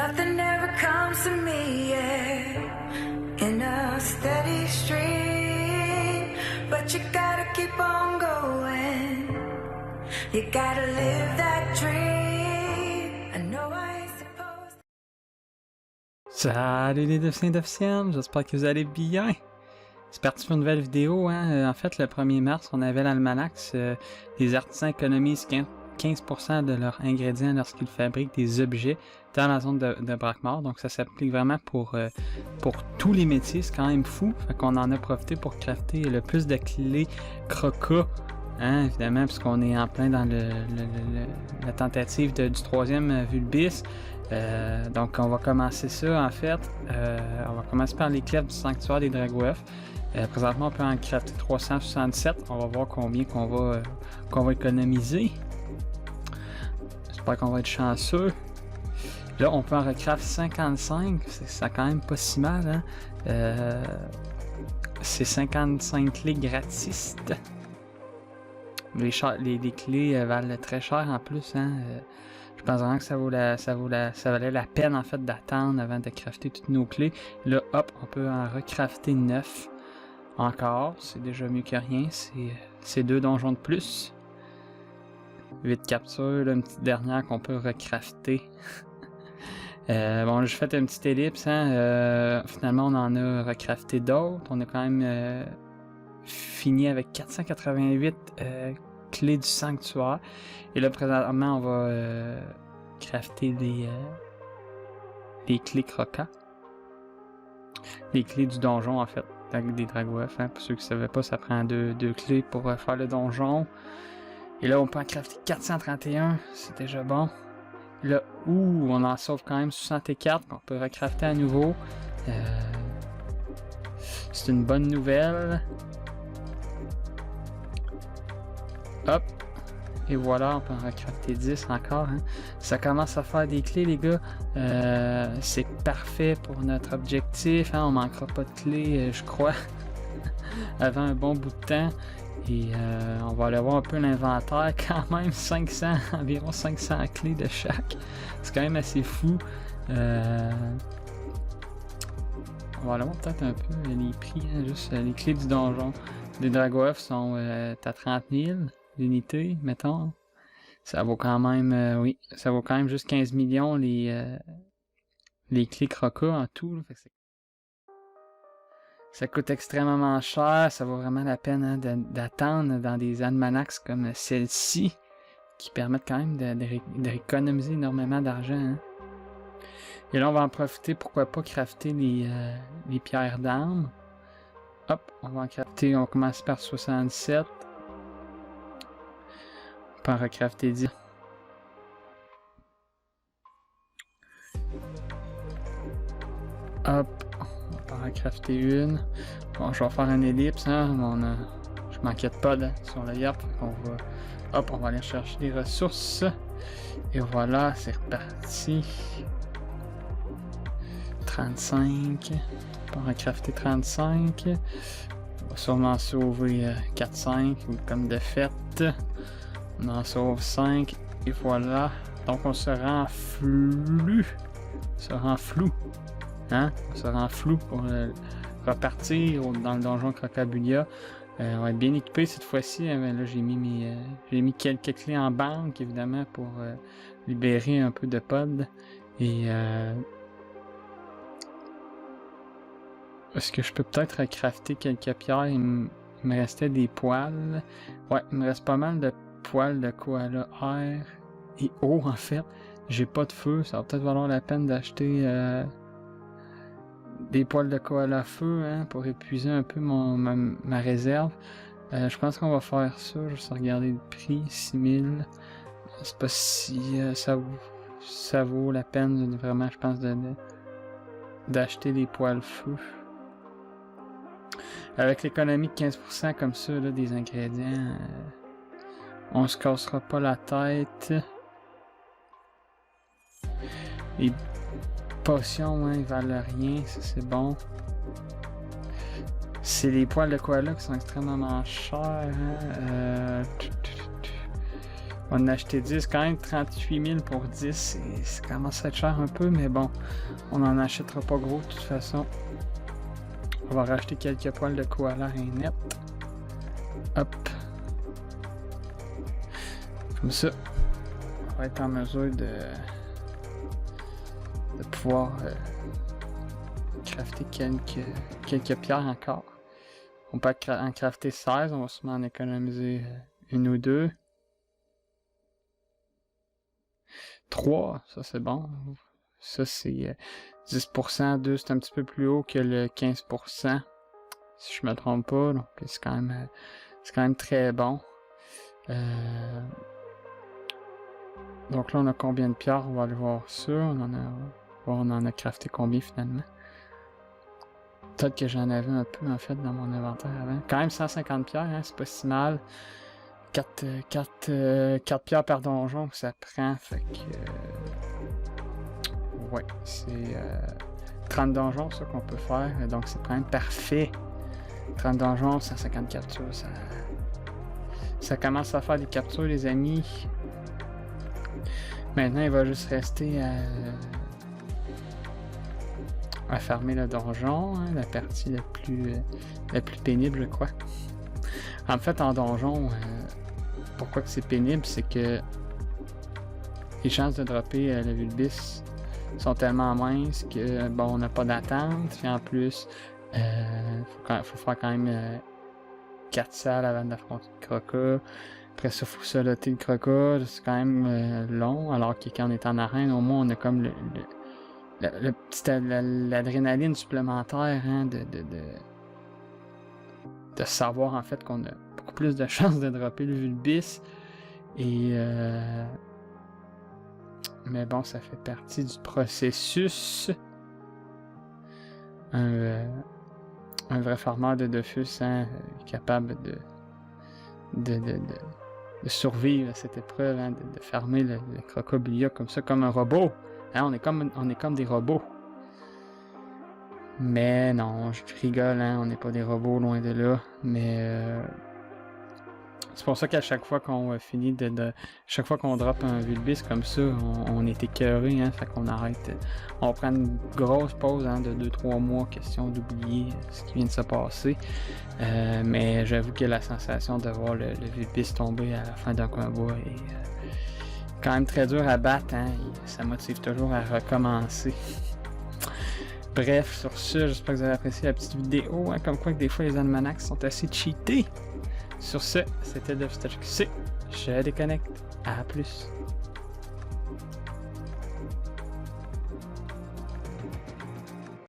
Nothing ever comes to me, yeah, in a steady stream. But you gotta keep on going. You gotta live that dream. I know I ain't supposed. Salut les Deficients, j'espère que vous allez bien. C'est parti pour une nouvelle vidéo. En fait, le 1er mars, on avait l'almanach. Les artisans économisent 15% de leurs ingrédients lorsqu'ils fabriquent des objets dans la zone de Brackmore. Donc ça s'applique vraiment pour tous les métiers. C'est quand même fou. Fait qu'on en a profité pour crafter le plus de clés croca. Évidemment, puisqu'on est en plein dans la tentative du 3e Vulbis. Donc on va commencer ça en fait. On va commencer par les clefs du sanctuaire des Dragoef. Présentement on peut en crafter 367. On va voir combien qu'on va économiser. J'espère qu'on va être chanceux. Là on peut en recraft 55. C'est quand même pas si mal. C'est 55 clés gratis. Les clés valent très cher en plus. Je pense vraiment que ça valait la peine en fait d'attendre avant de crafter toutes nos clés. Là, hop, on peut en recrafter 9 encore. C'est déjà mieux que rien. C'est 2 donjons de plus. 8 captures, là, une petite dernière qu'on peut recrafter. Bon, j'ai fait une petite ellipse. Finalement, on en a recrafté d'autres. On a quand même fini avec 488 clés du sanctuaire. Et là, présentement, on va crafter des clés croquants. Les clés du donjon, en fait, des Dragoef. Pour ceux qui ne savaient pas, ça prend deux clés pour faire le donjon. Et là, on peut en crafter 431. C'est déjà bon. Là, on en sauve quand même 64 qu'on peut recrafter à nouveau. C'est une bonne nouvelle. Hop. Et voilà, on peut en recrafter 10 encore. Ça commence à faire des clés, les gars. C'est parfait pour notre objectif. On manquera pas de clés, je crois, avant un bon bout de temps. Et on va aller voir un peu l'inventaire. Quand même, environ 500 clés de chaque. C'est quand même assez fou. On va aller voir peut-être un peu les prix. Juste les clés du donjon. Les Dragoef sont à 30 000. L'unité, mettons, ça vaut quand même, oui, ça vaut quand même juste 15 millions les clés croca en tout. Là, fait que ça coûte extrêmement cher, ça vaut vraiment la peine d'attendre dans des almanachs comme celle-ci, qui permettent quand même d'économiser énormément d'argent. Et là, on va en profiter, pourquoi pas crafter les pierres d'armes. Hop, on va en crafter, on commence par 67. On peut en recrafter 10. Hop, on peut en recrafter une. Bon, je vais faire une ellipse. Je m'inquiète pas sur le YAP. On va aller chercher les ressources. Et voilà, c'est reparti. 35. On peut en recrafter 35. On va sûrement sauver 4-5 comme de fait. On en sauve 5 et voilà. Donc on se rend flou. On se rend flou pour repartir dans le donjon Crocabulia. On va être bien équipé cette fois-ci. Là j'ai mis quelques clés en banque évidemment pour libérer un peu de pod. Et est-ce que je peux peut-être recrafter quelques pierres? Il me restait des poils. Ouais, il me reste pas mal de poils de koala air et eau en fait. J'ai pas de feu, ça va peut-être valoir la peine d'acheter des poils de koala feu pour épuiser un peu ma réserve. Je pense qu'on va faire ça, je vais regarder le prix, 6000. C'est pas si ça vaut la peine vraiment, je pense, d'acheter des poils feu. Avec l'économie de 15% comme ça là, des ingrédients, on se cassera pas la tête. Les potions, ils valent rien, ça c'est bon. C'est les poils de koala qui sont extrêmement chers. On en a acheté 10, quand même 38 000 pour 10, et ça commence à être cher un peu, mais bon, on n'en achètera pas gros de toute façon. On va racheter quelques poils de koala et net. Hop. Comme ça, on va être en mesure de pouvoir crafter quelques pierres encore. On peut en crafter 16, on va sûrement en économiser une ou deux. 3, ça c'est bon. Ça c'est 10%, 2 c'est un petit peu plus haut que le 15%. Si je me trompe pas, donc c'est quand même très bon. Donc là on a combien de pierres, on va aller voir ça. On en a crafté combien finalement. Peut-être que j'en avais un peu en fait dans mon inventaire avant. Quand même 150 pierres, hein, c'est pas si mal. 4 pierres par donjon que ça prend, fait que... ouais, c'est 30 donjons ça qu'on peut faire, donc c'est quand même parfait. 30 donjons, 150 captures, ça commence à faire des captures les amis. Maintenant il va juste rester à fermer le donjon, hein, la partie la plus pénible je crois. En fait en donjon, pourquoi que c'est pénible, c'est que les chances de dropper le Vulbis sont tellement minces que bon on n'a pas d'attente, et en plus faut faire quand même 4 salles avant d'affronter le Croca. Après ça, faut soloter le Croca, c'est quand même long, alors que quand on est en arène, au moins on a comme l'adrénaline supplémentaire, hein, de savoir en fait qu'on a beaucoup plus de chances de dropper le Vulbis. Et mais bon, ça fait partie du processus. Un vrai farmer de Dofus, hein, capable de survivre à cette épreuve, hein, de farmer le Crocobilia comme ça, comme un robot. Hein, on est comme des robots. Mais non, je rigole, hein, on n'est pas des robots, loin de là. Mais c'est pour ça qu'à chaque fois qu'on finit chaque fois qu'on drop un Vulbis comme ça, on est écœuré, hein, fait qu'on arrête. On prend une grosse pause, hein, de 2-3 mois, question d'oublier ce qui vient de se passer. Mais j'avoue que la sensation de voir le Vulbis tomber à la fin d'un combat est quand même très dur à battre, hein, et ça motive toujours à recommencer. Bref, sur ce, j'espère que vous avez apprécié la petite vidéo, hein, comme quoi que des fois les almanachs sont assez cheatés. Sur ce, c'était DevStashQC. Je déconnecte. À plus.